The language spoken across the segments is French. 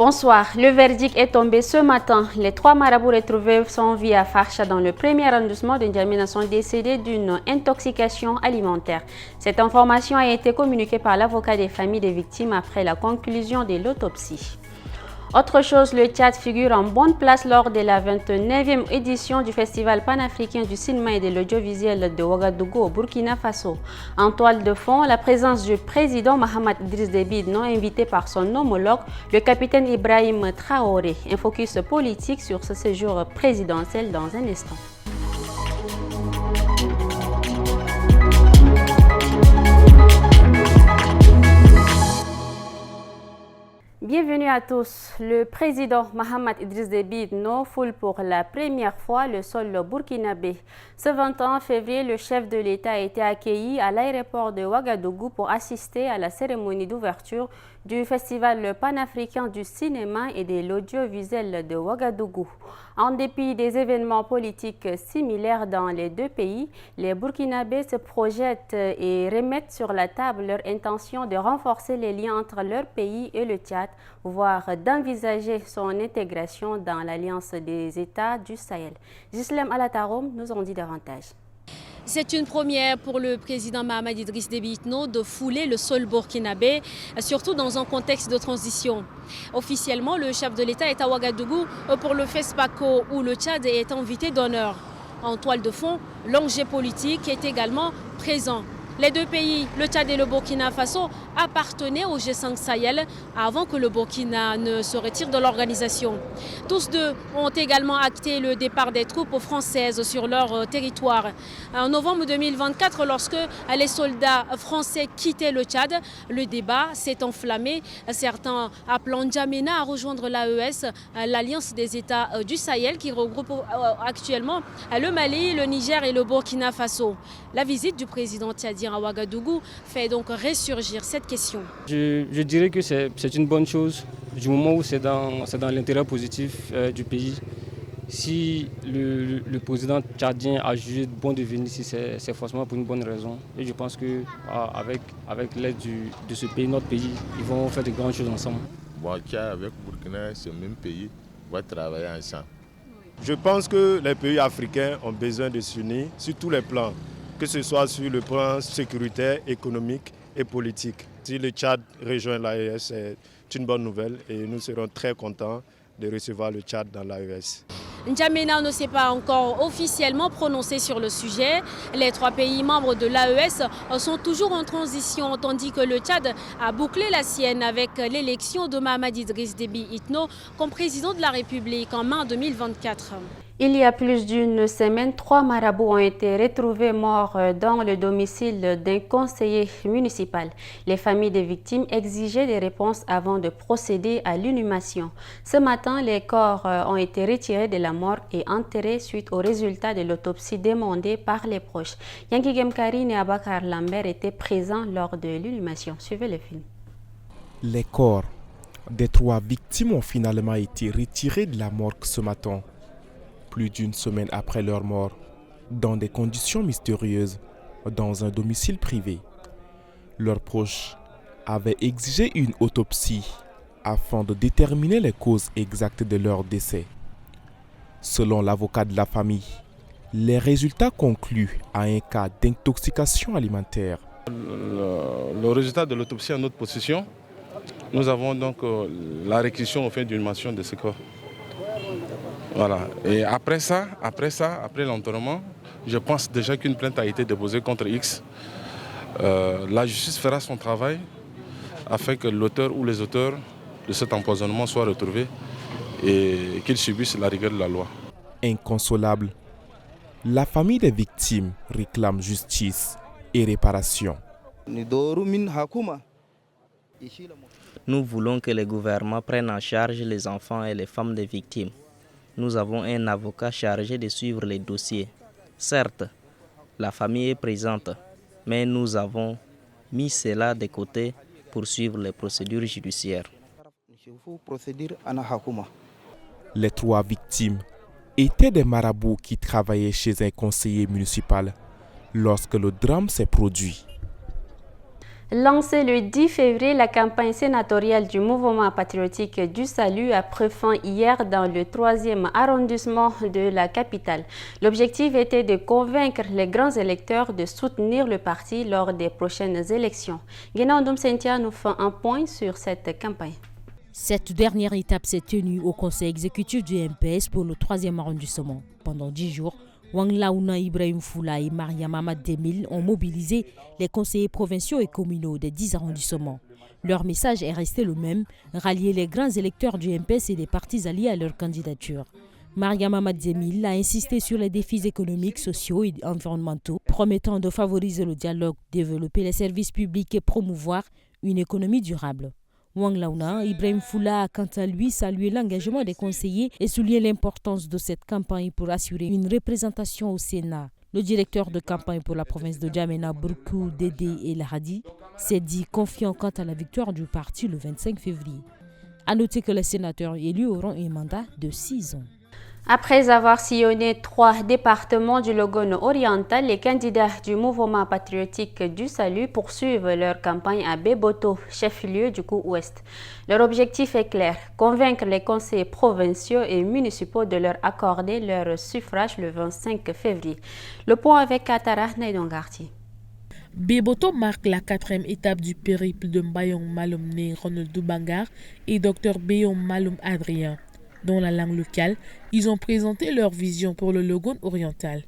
Bonsoir. Le verdict est tombé ce matin. Les 3 marabouts retrouvés sans vie à Farsha dans le premier arrondissement de N'Djamena sont décédés d'une intoxication alimentaire. Cette information a été communiquée par l'avocat des familles des victimes après la conclusion de l'autopsie. Autre chose, le Tchad figure en bonne place lors de la 29e édition du Festival panafricain du cinéma et de l'audiovisuel de Ouagadougou au Burkina Faso. En toile de fond, la présence du président Mahamat Idriss Déby Itno, invité par son homologue, le capitaine Ibrahim Traoré. Un focus politique sur ce séjour présidentiel dans un instant. Bienvenue à tous. Le président Mahamat Idriss Déby Itno foule pour la première fois le sol burkinabé. Ce 21 février, le chef de l'État a été accueilli à l'aéroport de Ouagadougou pour assister à la cérémonie d'ouverture du Festival panafricain du cinéma et de l'audiovisuel de Ouagadougou. En dépit des événements politiques similaires dans les deux pays, les Burkinabés se projettent et remettent sur la table leur intention de renforcer les liens entre leur pays et le Tchad, voire d'envisager son intégration dans l'Alliance des États du Sahel. Ghislaine Alatarom nous en dit davantage. C'est une première pour le président Mahamat Idriss Déby Itno de fouler le sol burkinabé, surtout dans un contexte de transition. Officiellement, le chef de l'État est à Ouagadougou pour le FESPACO où le Tchad est invité d'honneur. En toile de fond, l'enjeu politique est également présent. Les deux pays, le Tchad et le Burkina Faso, appartenaient au G5 Sahel avant que le Burkina ne se retire de l'organisation. Tous deux ont également acté le départ des troupes françaises sur leur territoire. En novembre 2024, lorsque les soldats français quittaient le Tchad, le débat s'est enflammé, certains appelant N'Djamena à rejoindre l'AES, l'Alliance des États du Sahel, qui regroupe actuellement le Mali, le Niger et le Burkina Faso. La visite du président tchadien à Ouagadougou fait donc ressurgir cette question. Je dirais que c'est une bonne chose du moment où c'est dans l'intérêt positif du pays. Si le président tchadien a jugé bon de venir ici, c'est forcément pour une bonne raison. Et je pense qu'avec l'aide de ce pays, notre pays, ils vont faire de grandes choses ensemble. Bon, Tchad avec Burkina, c'est le même pays, on va travailler ensemble. Je pense que les pays africains ont besoin de s'unir sur tous les plans, que ce soit sur le plan sécuritaire, économique et politique. Si le Tchad rejoint l'AES, c'est une bonne nouvelle et nous serons très contents de recevoir le Tchad dans l'AES. N'Djamena ne s'est pas encore officiellement prononcé sur le sujet. Les 3 pays membres de l'AES sont toujours en transition, tandis que le Tchad a bouclé la sienne avec l'élection de Mahamat Idriss Déby Itno comme président de la République en mai 2024. Il y a plus d'une semaine, 3 marabouts ont été retrouvés morts dans le domicile d'un conseiller municipal. Les familles des victimes exigeaient des réponses avant de procéder à l'inhumation. Ce matin, les corps ont été retirés de la morgue et enterrés suite aux résultats de l'autopsie demandée par les proches. Yanki Gemkarine et Abakar Lambert étaient présents lors de l'inhumation. Suivez le film. Les corps des 3 victimes ont finalement été retirés de la morgue ce matin, plus d'une semaine après leur mort, dans des conditions mystérieuses, dans un domicile privé. Leurs proches avaient exigé une autopsie afin de déterminer les causes exactes de leur décès. Selon l'avocat de la famille, les résultats concluent à un cas d'intoxication alimentaire. Le résultat de l'autopsie en notre possession, nous avons donc la réquisition au fait d'une mention de ce corps. Voilà. Et après l'enterrement, je pense déjà qu'une plainte a été déposée contre X. La justice fera son travail afin que l'auteur ou les auteurs de cet empoisonnement soient retrouvés et qu'ils subissent la rigueur de la loi. Inconsolable, la famille des victimes réclame justice et réparation. Nous voulons que le gouvernement prenne en charge les enfants et les femmes des victimes. Nous avons un avocat chargé de suivre les dossiers. Certes, la famille est présente, mais nous avons mis cela de côté pour suivre les procédures judiciaires. Les 3 victimes étaient des marabouts qui travaillaient chez un conseiller municipal lorsque le drame s'est produit. Lancée le 10 février, la campagne sénatoriale du mouvement patriotique du salut a pris fin hier dans le 3e arrondissement de la capitale. L'objectif était de convaincre les grands électeurs de soutenir le parti lors des prochaines élections. Guénandoum Sentia nous fait un point sur cette campagne. Cette dernière étape s'est tenue au conseil exécutif du MPS pour le 3e arrondissement. Pendant 10 jours, Wang Laouna, Ibrahim Foula et Maria Mamad Demil ont mobilisé les conseillers provinciaux et communaux des 10 arrondissements. Leur message est resté le même, rallier les grands électeurs du MPS et des partis alliés à leur candidature. Maria Mamad Demil a insisté sur les défis économiques, sociaux et environnementaux, promettant de favoriser le dialogue, développer les services publics et promouvoir une économie durable. Wang Laouna, Ibrahim Foula a quant à lui salué l'engagement des conseillers et souligné l'importance de cette campagne pour assurer une représentation au Sénat. Le directeur de campagne pour la province de Djamena, Burkou Dédé El Hadi, s'est dit confiant quant à la victoire du parti le 25 février. A noter que les sénateurs élus auront un mandat de 6 ans. Après avoir sillonné 3 départements du Logone oriental, les candidats du mouvement patriotique du salut poursuivent leur campagne à Beboto, chef-lieu du Ouest. Leur objectif est clair, convaincre les conseillers provinciaux et municipaux de leur accorder leur suffrage le 25 février. Le point avec Katara Naidongarti. Beboto marque la 4e étape du périple de Mbayong Maloum né Ronald Bangar et Dr Béon Maloum Adrien. Dans la langue locale, ils ont présenté leur vision pour le Logone oriental.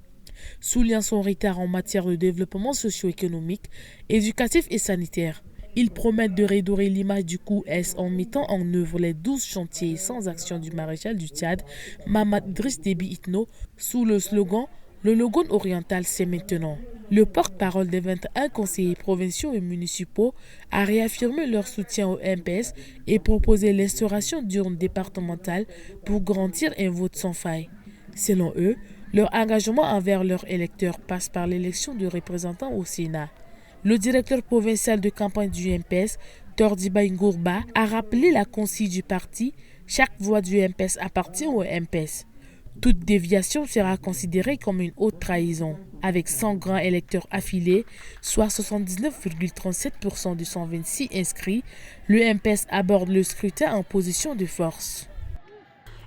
Soulignant son retard en matière de développement socio-économique, éducatif et sanitaire, ils promettent de redorer l'image du Est en mettant en œuvre les 12 chantiers sans action du maréchal du Tchad, Mahamat Idriss Déby Itno, sous le slogan « Le Logone oriental, c'est maintenant ». Le porte-parole des 21 conseillers provinciaux et municipaux a réaffirmé leur soutien au MPS et proposé l'instauration d'urnes départementales pour garantir un vote sans faille. Selon eux, leur engagement envers leurs électeurs passe par l'élection de représentants au Sénat. Le directeur provincial de campagne du MPS, Tordiba Ngourba, a rappelé la consigne du parti « Chaque voix du MPS appartient au MPS ». Toute déviation sera considérée comme une haute trahison. Avec 100 grands électeurs affiliés, soit 79,37% du 126 inscrits, le MPS aborde le scrutin en position de force.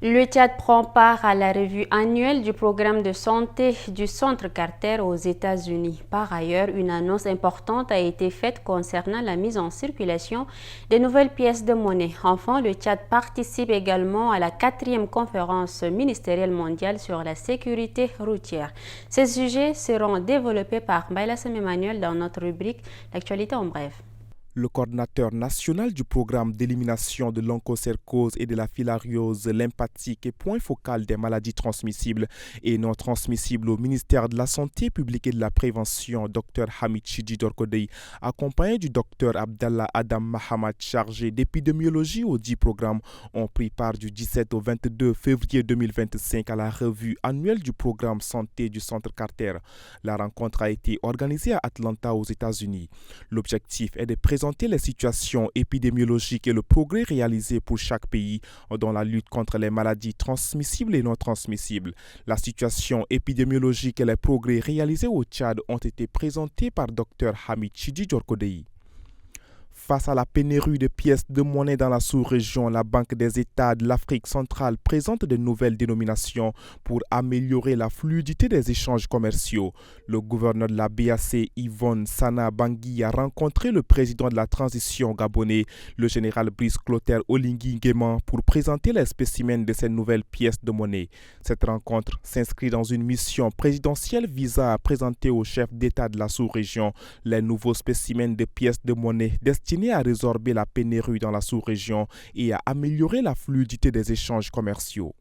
Le Tchad prend part à la revue annuelle du programme de santé du Centre Carter aux États-Unis. Par ailleurs, une annonce importante a été faite concernant la mise en circulation des nouvelles pièces de monnaie. Enfin, le Tchad participe également à la 4e conférence ministérielle mondiale sur la sécurité routière. Ces sujets seront développés par Baylassem Emmanuel dans notre rubrique « L'actualité en bref ». Le coordinateur national du programme d'élimination de l'onchocercose et de la filariose lymphatique et point focal des maladies transmissibles et non transmissibles au ministère de la Santé publique et de la Prévention, Dr Hamid Chidi Dorkodei, accompagné du Dr Abdallah Adam Mahamad, chargé d'épidémiologie au dit programme, ont pris part du 17 au 22 février 2025 à la revue annuelle du programme santé du Centre Carter. La rencontre a été organisée à Atlanta aux États-Unis. L'objectif est de présenter les situations épidémiologiques et le progrès réalisé pour chaque pays dans la lutte contre les maladies transmissibles et non transmissibles. La situation épidémiologique et les progrès réalisés au Tchad ont été présentés par Dr Hamid Chidi Dorkodei. Face à la pénurie de pièces de monnaie dans la sous-région, la Banque des États de l'Afrique centrale présente de nouvelles dénominations pour améliorer la fluidité des échanges commerciaux. Le gouverneur de la BAC, Yvonne Sana Bangui, a rencontré le président de la transition gabonais, le général Brice Clotaire Oligui Nguema, pour présenter les spécimens de ces nouvelles pièces de monnaie. Cette rencontre s'inscrit dans une mission présidentielle visant à présenter au chef d'État de la sous-région les nouveaux spécimens de pièces de monnaie destinés à résorber la pénurie dans la sous-région et à améliorer la fluidité des échanges commerciaux.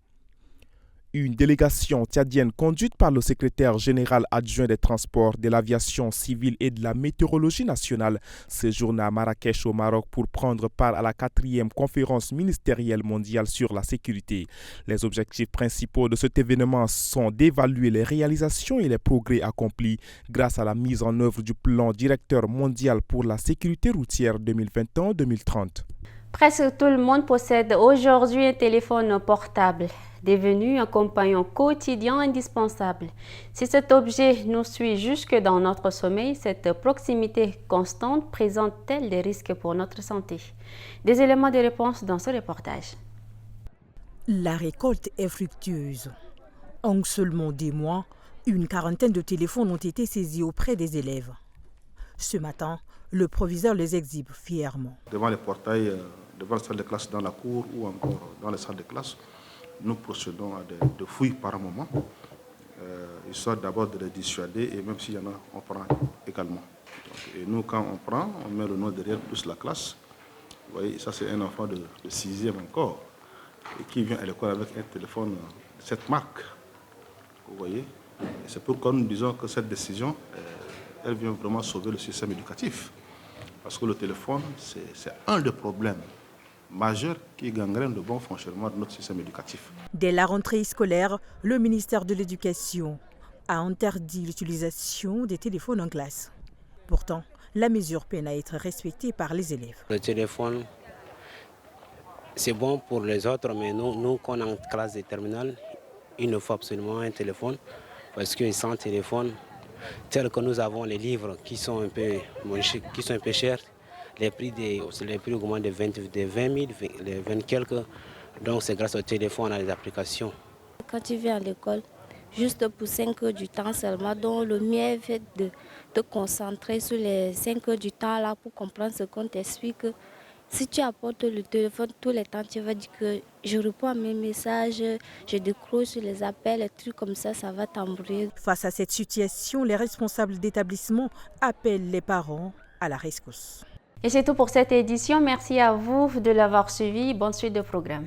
Une délégation tchadienne conduite par le secrétaire général adjoint des transports, de l'aviation civile et de la météorologie nationale séjourne à Marrakech au Maroc pour prendre part à la 4e conférence ministérielle mondiale sur la sécurité. Les objectifs principaux de cet événement sont d'évaluer les réalisations et les progrès accomplis grâce à la mise en œuvre du plan directeur mondial pour la sécurité routière 2021-2030. Presque tout le monde possède aujourd'hui un téléphone portable. devenu un compagnon quotidien indispensable. Si cet objet nous suit jusque dans notre sommeil, cette proximité constante présente-t-elle des risques pour notre santé? Des éléments de réponse dans ce reportage. La récolte est fructueuse. En seulement des mois, une quarantaine de téléphones ont été saisis auprès des élèves. Ce matin, le proviseur les exhibe fièrement. Devant les portails, devant les salles de classe dans la cour ou encore dans les salles de classe, nous procédons à des fouilles par moment, histoire d'abord de les dissuader et même s'il y en a, on prend également. Et nous, quand on prend, on met le nom derrière plus la classe. Vous voyez, ça c'est un enfant de 6e encore, et qui vient à l'école avec un téléphone de cette marque. Vous voyez, c'est pourquoi nous disons que cette décision, elle vient vraiment sauver le système éducatif. Parce que le téléphone, c'est un des problèmes majeurs qui gangrène le bon fonctionnement de notre système éducatif. Dès la rentrée scolaire, le ministère de l'Éducation a interdit l'utilisation des téléphones en classe. Pourtant, la mesure peine à être respectée par les élèves. Le téléphone, c'est bon pour les autres, mais nous qu'on est en classe de terminale, il nous faut absolument un téléphone, parce que sans téléphone, tel que nous avons les livres qui sont un peu chers, les prix augmentent de 20 000, les 20 quelques, donc c'est grâce au téléphone, à les applications. Quand tu viens à l'école, juste pour 5 heures du temps seulement, donc le mieux est fait de te concentrer sur les 5 heures du temps là pour comprendre ce qu'on t'explique. Si tu apportes le téléphone tout le temps, tu vas dire que je réponds à mes messages, je décroche les appels, les trucs comme ça, ça va t'embrouiller. Face à cette situation, les responsables d'établissement appellent les parents à la rescousse. Et c'est tout pour cette édition. Merci à vous de l'avoir suivi. Bonne suite de programme.